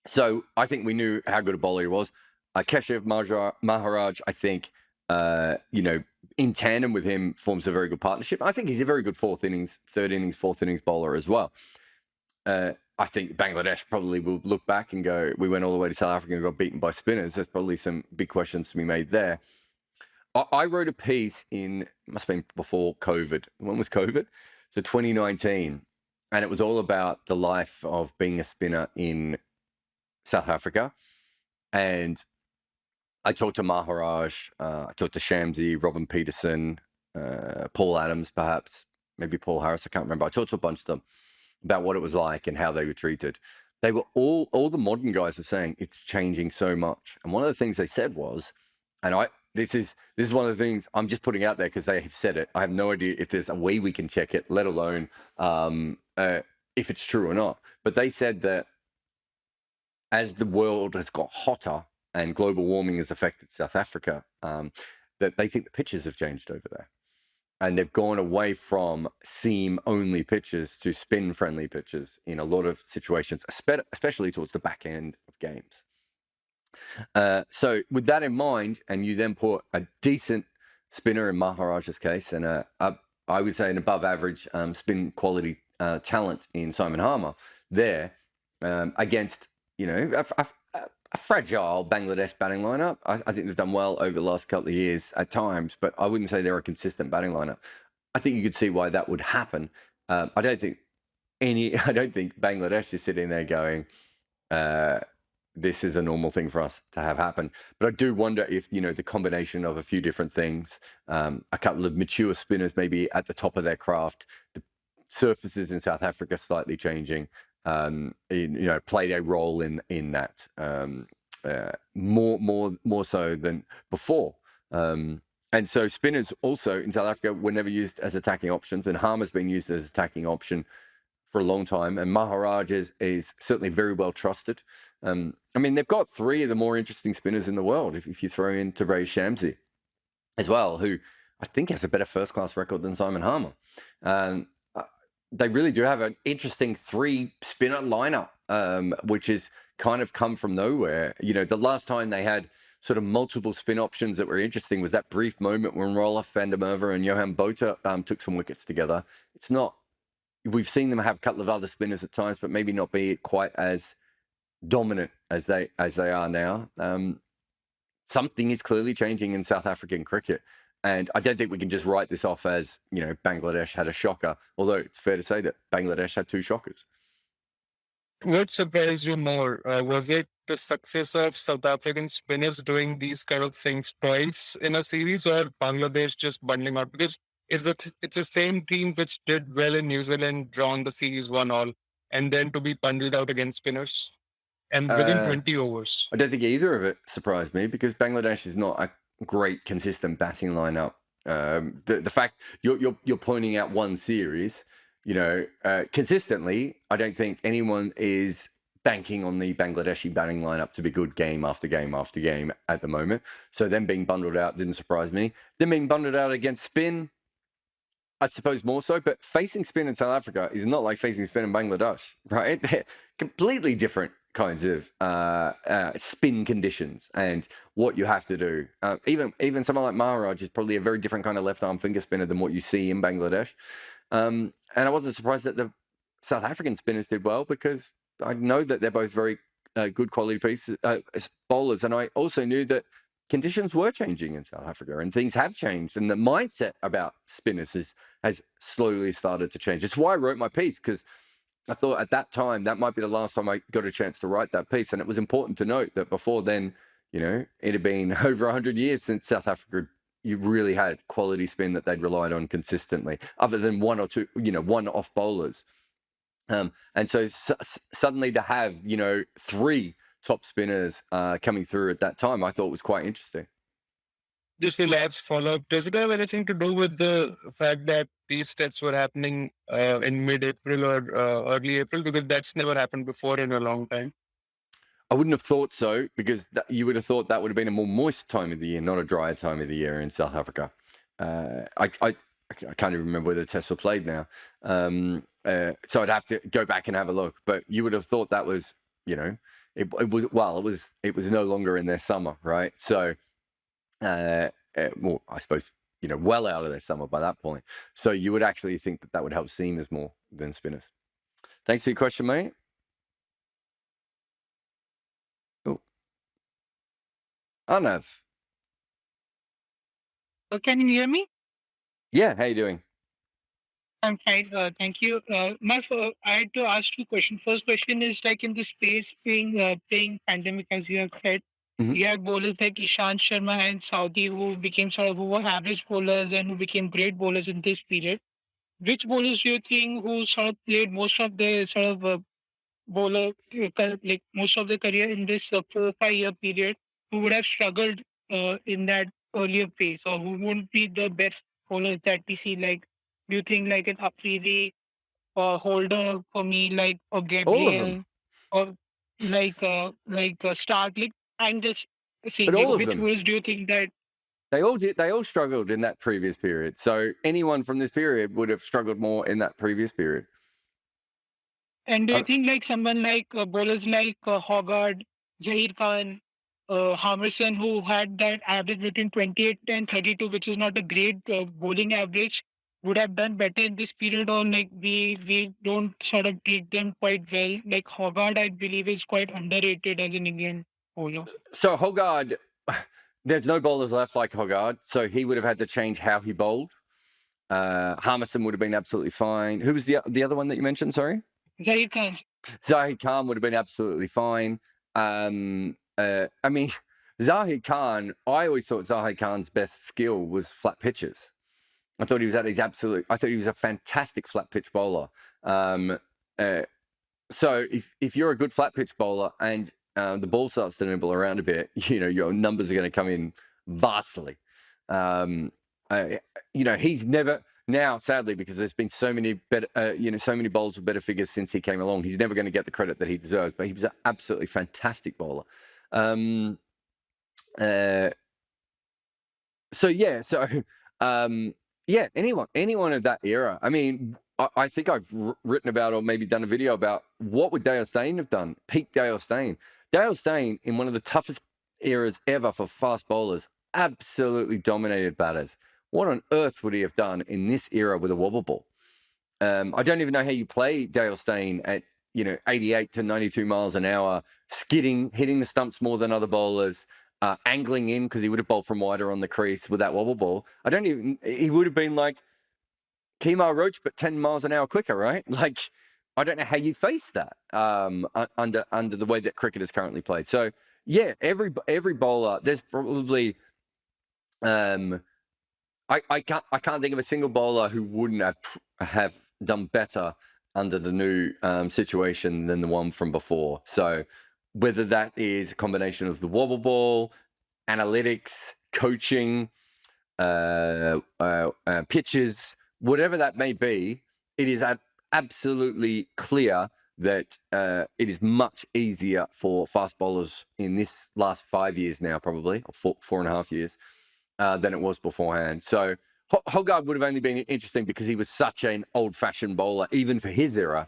So I think we knew how good a bowler he was. Keshav Maharaj, I think, in tandem with him forms a very good partnership. I think he's a very good third innings, fourth innings bowler as well. I think Bangladesh probably will look back and go, we went all the way to South Africa and got beaten by spinners. There's probably some big questions to be made there. I wrote a piece must have been before COVID. When was COVID? So 2019. And it was all about the life of being a spinner in South Africa. And I talked to Maharaj, I talked to Shamsi, Robin Peterson, Paul Adams, perhaps, maybe Paul Harris, I can't remember. I talked to a bunch of them about what it was like and how they were treated. They were all the modern guys were saying it's changing so much. And one of the things they said was, and this is one of the things I'm just putting out there because they have said it. I have no idea if there's a way we can check it, let alone if it's true or not. But they said that as the world has got hotter and global warming has affected South Africa, that they think the pitches have changed over there. And they've gone away from seam-only pitches to spin-friendly pitches in a lot of situations, especially towards the back end of games. So with that in mind, and you then put a decent spinner in Maharaj's case, and I would say an above-average spin quality talent in Simon Harmer there against, a fragile Bangladesh batting lineup. I think they've done well over the last couple of years at times, but I wouldn't say they're a consistent batting lineup. I think you could see why that would happen. I don't think Bangladesh is sitting there going, this is a normal thing for us to have happen. But I do wonder if, the combination of a few different things, a couple of mature spinners maybe at the top of their craft, the surfaces in South Africa slightly changing, played a role in that more so than before. And so spinners also in South Africa were never used as attacking options, and Harmer's been used as attacking option for a long time. And Maharaj is certainly very well trusted. They've got three of the more interesting spinners in the world. If you throw in Tabraiz Shamsi as well, who I think has a better first-class record than Simon Harmer. They really do have an interesting three-spinner lineup, which has kind of come from nowhere. The last time they had sort of multiple spin options that were interesting was that brief moment when Roelof van der Merwe and Johan Botha took some wickets together. It's not. We've seen them have a couple of other spinners at times, but maybe not be quite as dominant as they are now. Something is clearly changing in South African cricket. And I don't think we can just write this off as, Bangladesh had a shocker, although it's fair to say that Bangladesh had two shockers. What surprised you more? Was it the success of South African spinners doing these kind of things twice in a series, or Bangladesh just bundling out? Because it's the same team which did well in New Zealand, drawn the series 1-1, and then to be bundled out against spinners and within 20 overs. I don't think either of it surprised me because Bangladesh is not a great consistent batting lineup. The fact you're pointing out one series, consistently, I don't think anyone is banking on the Bangladeshi batting lineup to be good game after game after game at the moment. So them being bundled out didn't surprise me. Them being bundled out against spin, I suppose more so, but facing spin in South Africa is not like facing spin in Bangladesh, right? They're completely different kinds of spin conditions and what you have to do. Even someone like Maharaj is probably a very different kind of left-arm finger spinner than what you see in Bangladesh. And I wasn't surprised that the South African spinners did well because I know that they're both very good quality pieces, bowlers. And I also knew that conditions were changing in South Africa and things have changed. And the mindset about spinners has slowly started to change. It's why I wrote my piece, because I thought at that time, that might be the last time I got a chance to write that piece. And it was important to note that before then, it had been over 100 years since South Africa you really had quality spin that they'd relied on consistently, other than one or two, one-off bowlers. And so suddenly to have, three top spinners coming through at that time, I thought was quite interesting. Just a last follow-up. Does it have anything to do with the fact that these tests were happening in mid-April or early April? Because that's never happened before in a long time. I wouldn't have thought so, because you would have thought that would have been a more moist time of the year, not a drier time of the year in South Africa. I can't even remember where the tests were played now. So I'd have to go back and have a look. But you would have thought that was, it was no longer in their summer, right? So, well, I suppose, well out of their summer by that point. So you would actually think that would help seamers more than spinners. Thanks for your question, mate. Arnav. Can you hear me? Yeah, how you doing? I'm fine. Thank you. I had to ask you a question. First question is like in the space playing pandemic, as you have said, Mhm. you had bowlers like Ishant Sharma and Saudi who became who were average bowlers and who became great bowlers in this period. Which bowlers do you think who sort of played most of their bowler like most of their career in this 4 or 5 year period who would have struggled in that earlier phase or who wouldn't be the best bowlers that we see? Like, do you think like an Afridi or Holder for me, like or All of them. Gabriel or Stark? Like, I'm just But saying like all of which them. bowlers do you think that? They all did. They all struggled in that previous period. So anyone from this period would have struggled more in that previous period. And do you Um, think like someone like bowlers like Hoggard, Zahir Khan, Harmison, who had that average between 28 and 32, which is not a great bowling average, would have done better in this period, or like we don't sort of treat them quite well? Like Hoggard, I believe, is quite underrated as an Indian bowler. so Hoggard, there's no bowlers left like Hoggard, so he would have had to change how he bowled. Harmison would have been absolutely fine. Who was the other one that you mentioned? Sorry, Zahir Khan. Zahid Khan would have been absolutely fine. I mean, Zahid Khan. I always thought Zahid Khan's best skill was flat pitches. I thought he was at his absolute. I thought he was a fantastic flat pitch bowler. Um, uh, so if you're a good flat pitch bowler and the ball starts to nibble around a bit, your numbers are going to come in vastly. Um, he's never now, sadly, because there's been so many better, so many bowlers with better figures since he came along. He's never going to get the credit that he deserves. But he was an absolutely fantastic bowler. Um, uh, so yeah, so yeah, anyone of that era. I mean, I think I've written about or maybe done a video about what would Dale Steyn have done. Peak Dale Steyn. Dale Steyn in one of the toughest eras ever for fast bowlers, absolutely dominated batters. What on earth would he have done in this era with a wobble ball? I don't even know how you play Dale Steyn at 88 to 92 miles an hour, skidding, hitting the stumps more than other bowlers, angling in because he would have bowled from wider on the crease with that wobble ball. He would have been like Kemar Roach, but 10 miles an hour quicker, right? Like, I don't know how you face that under the way that cricket is currently played. So yeah, every bowler, there's probably I can't think of a single bowler who wouldn't have done better under the new situation than the one from before. So whether that is a combination of the wobble ball, analytics, coaching, pitches, whatever that may be, it is absolutely clear that it is much easier for fast bowlers in this last 5 years now, probably, or 4.5 years, than it was beforehand. So Hoggard would have only been interesting because he was such an old-fashioned bowler, even for his era.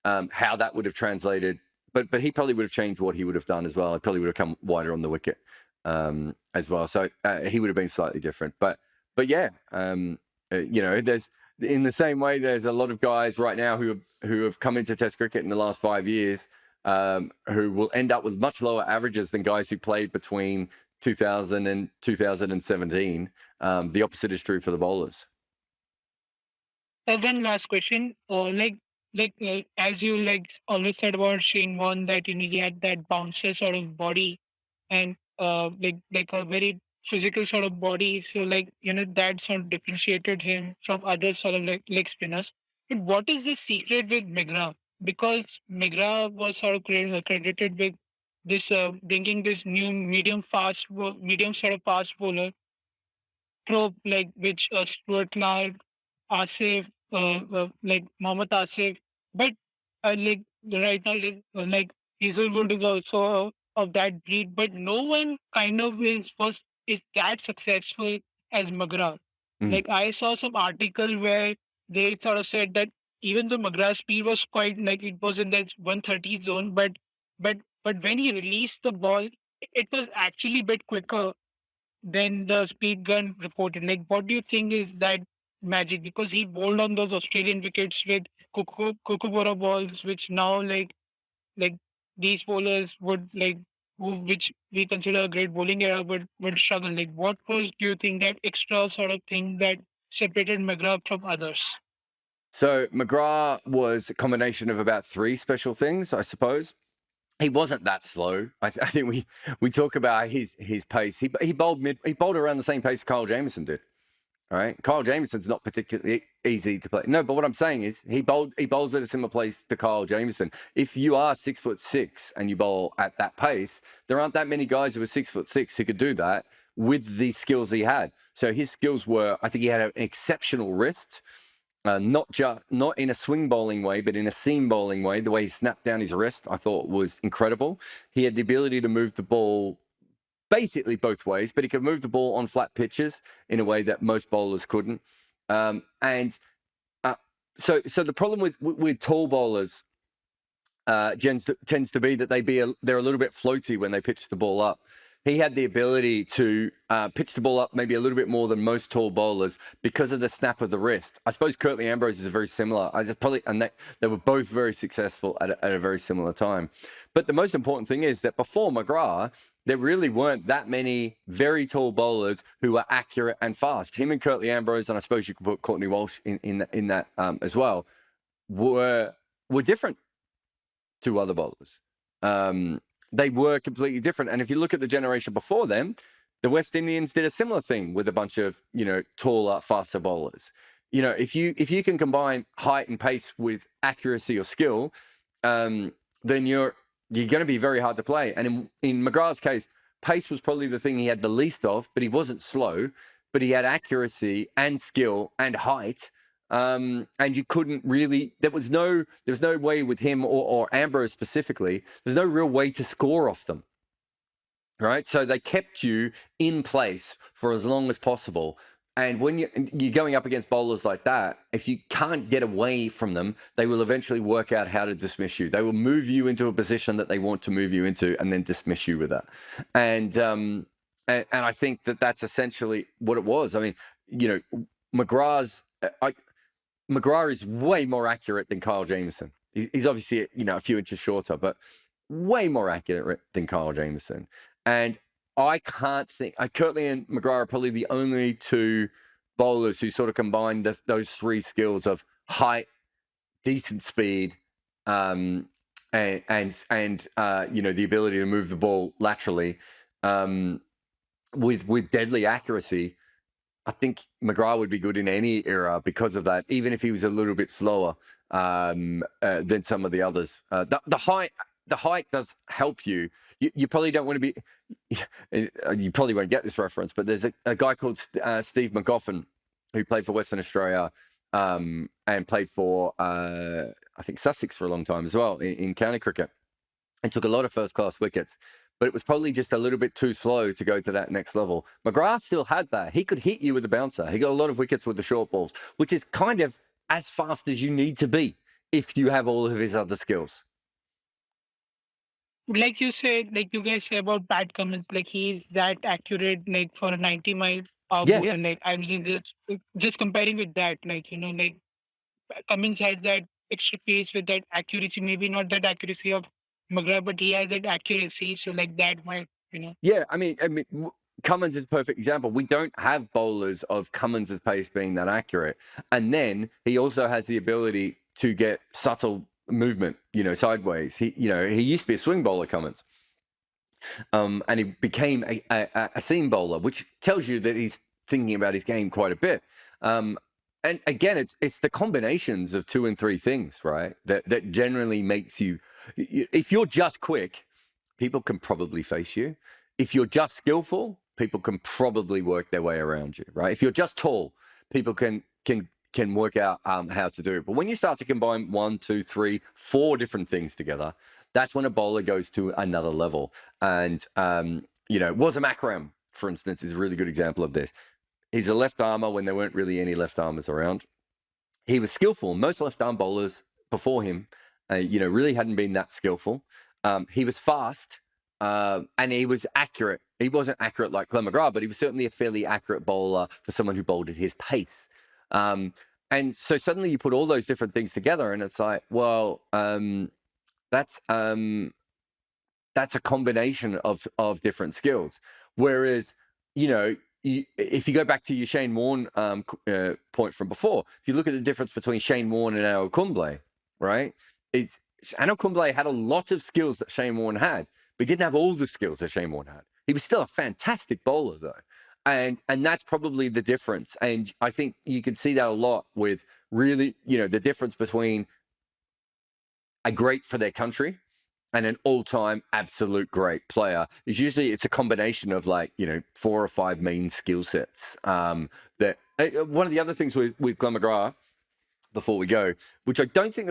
How that would have translated, but he probably would have changed what he would have done as well. He probably would have come wider on the wicket as well. So he would have been slightly different. But yeah, there's in the same way there's a lot of guys right now who have come into Test cricket in the last 5 years who will end up with much lower averages than guys who played between 2000 and 2017. The opposite is true for the bowlers. One last question. As you always said about Shane Warne that he had that bouncer sort of body and like a very physical sort of body. So that sort of differentiated him from other sort of like leg spinners. But what is the secret with McGrath? Because McGrath was sort of credited with this bringing this new medium sort of fast bowler trope, like which Stuart Clark, Asif, like Mohammad Asif, but like right now, like Hazelwood is also of that breed, but no one kind of is that successful as McGrath. Mm. Like I saw some article where they sort of said that even though McGrath's speed was quite like it was in that 130 zone, but when he released the ball, it was actually a bit quicker then the speed gun reported. Like, what do you think is that magic? Because he bowled on those Australian wickets with Kookaburra balls, which now like these bowlers would like which we consider a great bowling era, would struggle. Like, what was, do you think, that extra sort of thing that separated McGrath from others? So McGrath was a combination of about three special things, I suppose. He wasn't that slow. I think we talk about his pace. He bowled around the same pace Kyle Jamieson did. All right, Kyle Jamieson's not particularly easy to play. No, but what I'm saying is he bowls at a similar place to Kyle Jamieson. If you are 6'6" and you bowl at that pace, there aren't that many guys who are 6'6" who could do that with the skills he had. So his skills were, I think he had an exceptional wrist. Not in a swing bowling way, but in a seam bowling way. The way he snapped down his wrist, I thought was incredible. He had the ability to move the ball basically both ways, but he could move the ball on flat pitches in a way that most bowlers couldn't. So the problem with tall bowlers tends to be that they're a little bit floaty when they pitch the ball up. He had the ability to pitch the ball up maybe a little bit more than most tall bowlers because of the snap of the wrist. I suppose Curtly Ambrose is very similar. They were both very successful at a very similar time. But the most important thing is that before McGrath, there really weren't that many very tall bowlers who were accurate and fast. Him and Curtly Ambrose, and I suppose you could put Courtney Walsh in that as well, were different to other bowlers. They were completely different. And if you look at the generation before them, the West Indians did a similar thing with a bunch of, taller, faster bowlers. If you can combine height and pace with accuracy or skill, then you're going to be very hard to play. And in McGrath's case, pace was probably the thing he had the least of, but he wasn't slow, but he had accuracy and skill and height. And you couldn't really, there was no way with him or Ambrose specifically, there's no real way to score off them. Right. So they kept you in place for as long as possible. And when you're going up against bowlers like that, if you can't get away from them, they will eventually work out how to dismiss you. They will move you into a position that they want to move you into and then dismiss you with that. And I think that that's essentially what it was. I mean, McGrath is way more accurate than Kyle Jamieson. He's obviously, a few inches shorter, but way more accurate than Kyle Jamieson. And I can't think, Curtly and McGrath are probably the only two bowlers who sort of combine those three skills of height, decent speed, and the ability to move the ball laterally with deadly accuracy. I think McGrath would be good in any era because of that, even if he was a little bit slower than some of the others. The height does help you. You probably don't want to be. You probably won't get this reference, but there's a guy called Steve McGoffin who played for Western Australia and played for I think Sussex for a long time as well in county cricket, and took a lot of first-class wickets. But it was probably just a little bit too slow to go to that next level. McGrath still had that. He could hit you with a bouncer. He got a lot of wickets with the short balls, which is kind of as fast as you need to be if you have all of his other skills. Like you said, like you guys say about Pat Cummins, like he's that accurate, like for a 90-mile output. Yeah. And like I'm just comparing with that, like Cummins had that extra pace with that accuracy, maybe not that accuracy of McGrath, but he has that accuracy. So like that might, Yeah, I mean, Cummins is a perfect example. We don't have bowlers of Cummins' pace being that accurate. And then he also has the ability to get subtle movement, sideways. He used to be a swing bowler, Cummins. And he became a seam bowler, which tells you that he's thinking about his game quite a bit. And again, it's the combinations of two and three things, right? That generally makes you, if you're just quick, people can probably face you. If you're just skillful, people can probably work their way around you, right? If you're just tall, people can work out how to do it. But when you start to combine 1, 2, 3, 4 different things together, that's when a bowler goes to another level. And Wasem Akram, for instance, is a really good example of this. He's a left armer when there weren't really any left armers around. He was skillful. Most left arm bowlers before him, really hadn't been that skillful. He was fast and he was accurate. He wasn't accurate like Glenn McGrath, but he was certainly a fairly accurate bowler for someone who bowled at his pace. And so suddenly you put all those different things together and it's like, well, that's that's a combination of different skills. Whereas, you know, if you go back to your Shane Warne point from before, if you look at the difference between Shane Warne and Anil Kumble, right? It's Anil Kumble had a lot of skills that Shane Warne had, but he didn't have all the skills that Shane Warne had. He was still a fantastic bowler, though. And that's probably the difference. And I think you can see that a lot with really, you know, the difference between a great for their country and an all-time absolute great player is usually it's a combination of, like, you know, 4 or 5 main skill sets. That one of the other things with Glenn McGrath, before we go, which I don't think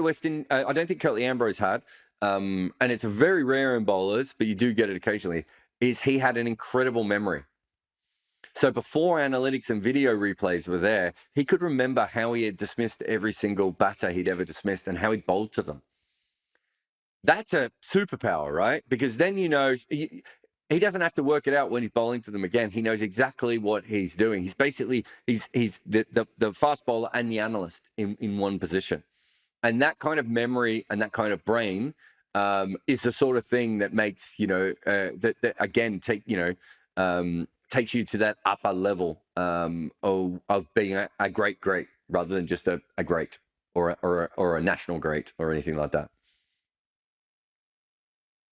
I don't think Curtly Ambrose had, and it's very rare in bowlers, but you do get it occasionally, is he had an incredible memory. So before analytics and video replays were there, he could remember how he had dismissed every single batter he'd ever dismissed and how he'd bowled to them. That's a superpower, right? Because then, you know, he doesn't have to work it out when he's bowling to them again. He knows exactly what he's doing. He's basically, he's the fast bowler and the analyst in one position. And that kind of memory and that kind of brain is the sort of thing that makes, you know, that again, takes you to that upper level of being a great, rather than just a great or a national great or anything like that.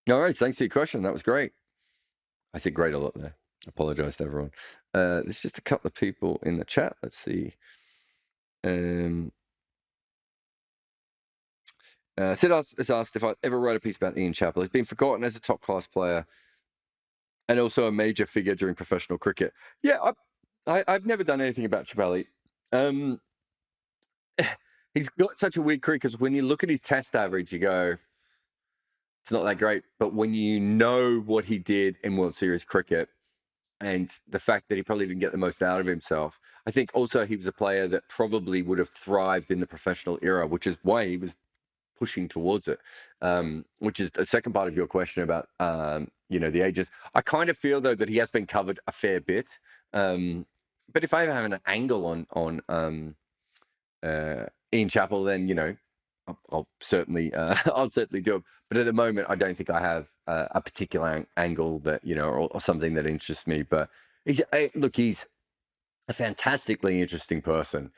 All right, thanks for your question. That was great. I said great a lot there. I apologize to everyone. There's just a couple of people in the chat. Let's see. Sid has asked if I ever wrote a piece about Ian Chappell. He's been forgotten as a top-class player and also a major figure during professional cricket. Yeah, I've never done anything about Chappell. He's got such a weird career because when you look at his test average, you go, it's not that great. But when you know what he did in World Series cricket and the fact that he probably didn't get the most out of himself, I think also he was a player that probably would have thrived in the professional era, which is why he was pushing towards it, which is the second part of your question about, you know, the ages. I kind of feel, though, that he has been covered a fair bit. But if I ever have an angle on Ian Chappell, then, you know, I'll certainly do it. But at the moment, I don't think I have a particular angle that, you know, or something that interests me. But look, he's a fantastically interesting person.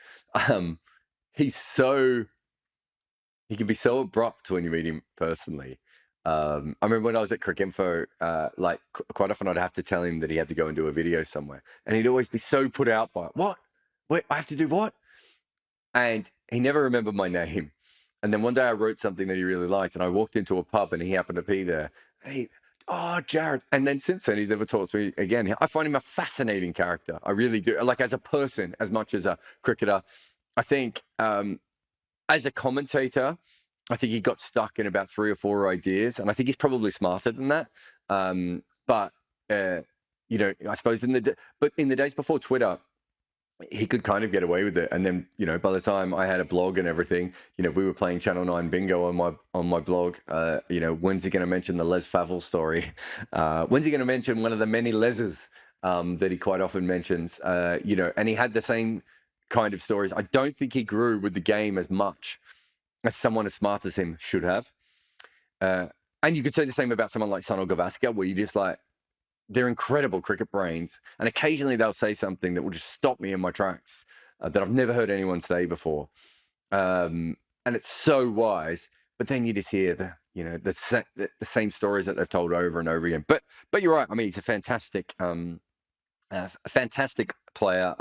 He can be so abrupt when you meet him personally. I remember when I was at Cricinfo, like quite often I'd have to tell him that he had to go and do a video somewhere, and he'd always be so put out by it. What? Wait, I have to do what? And he never remembered my name. And then one day I wrote something that he really liked, and I walked into a pub and he happened to be there. And oh, Jarrod. And then since then, he's never talked to me again. I find him a fascinating character. I really do. Like, as a person, as much as a cricketer. I think as a commentator, I think he got stuck in about 3 or 4 ideas. And I think he's probably smarter than that. But, you know, I suppose in the days before Twitter, he could kind of get away with it. And then, you know, by the time I had a blog and everything, you know, we were playing Channel 9 bingo on my blog. You know, when's he going to mention the Les Favell story? When's he going to mention one of the many Leses that he quite often mentions? You know, and he had the same kind of stories. I don't think he grew with the game as much as someone as smart as him should have. And you could say the same about someone like Sunil Gavaskar, where you just like, they're incredible cricket brains, and occasionally they'll say something that will just stop me in my tracks that I've never heard anyone say before, and it's so wise. But then you just hear the same stories that they've told over and over again. But you're right. I mean, he's a fantastic player,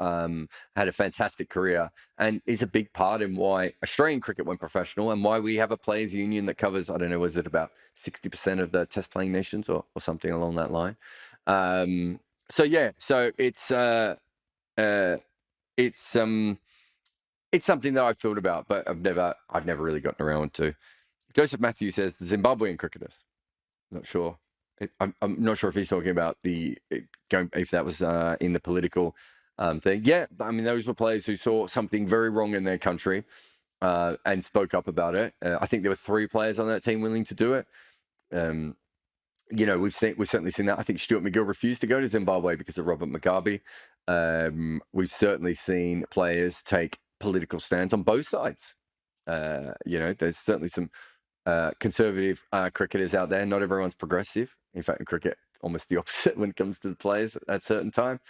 had a fantastic career, and is a big part in why Australian cricket went professional and why we have a players' union that covers, I don't know, was it about 60% of the test playing nations or something along that line. So yeah, so it's something that I've thought about, but I've never really gotten around to. Joseph Matthews says the Zimbabwean cricketers. Not sure. I'm not sure if he's talking about if that was in the political thing. Yeah, I mean, those were players who saw something very wrong in their country and spoke up about it. I think there were 3 players on that team willing to do it. You know, we've certainly seen that. I think Stuart McGill refused to go to Zimbabwe because of Robert Mugabe. We've certainly seen players take political stands on both sides. You know, there's certainly some conservative cricketers out there. Not everyone's progressive. In fact, in cricket, almost the opposite when it comes to the players at certain time.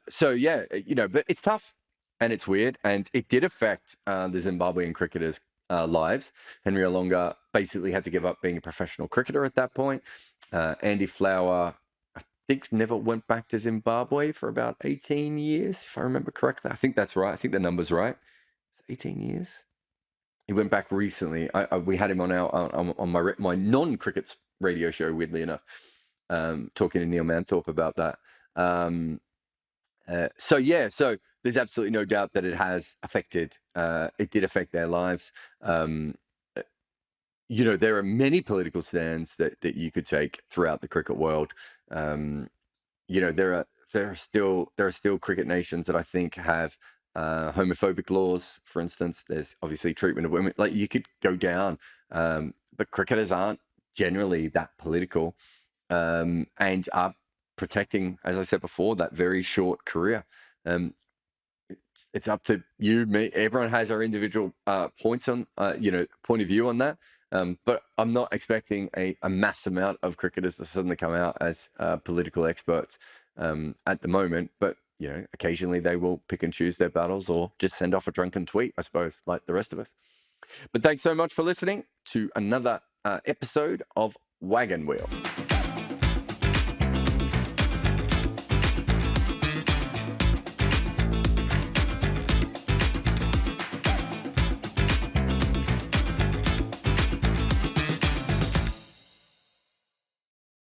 So yeah, but it's tough and it's weird, and it did affect the Zimbabwean cricketers' lives. Henry Olonga basically had to give up being a professional cricketer at that point. Andy Flower, I think, never went back to Zimbabwe for about 18 years, if I remember correctly. I think that's right. I think the number's right. It's 18 years. He went back recently. We had him on my non-cricket radio show, weirdly enough, talking to Neil Manthorpe about that. So there's absolutely no doubt that it has affected. It did affect their lives. There are many political stands that you could take throughout the cricket world. There are still cricket nations that I think have homophobic laws. For instance, there's obviously treatment of women. Like, you could go down, but cricketers aren't generally that political, and are protecting, as I said before, that very short career. It's up to you, me. Everyone has our individual points on, point of view on that. But I'm not expecting a mass amount of cricketers to suddenly come out as political experts at the moment. But occasionally they will pick and choose their battles, or just send off a drunken tweet, I suppose, like the rest of us. But thanks so much for listening to another episode of Wagon Wheel.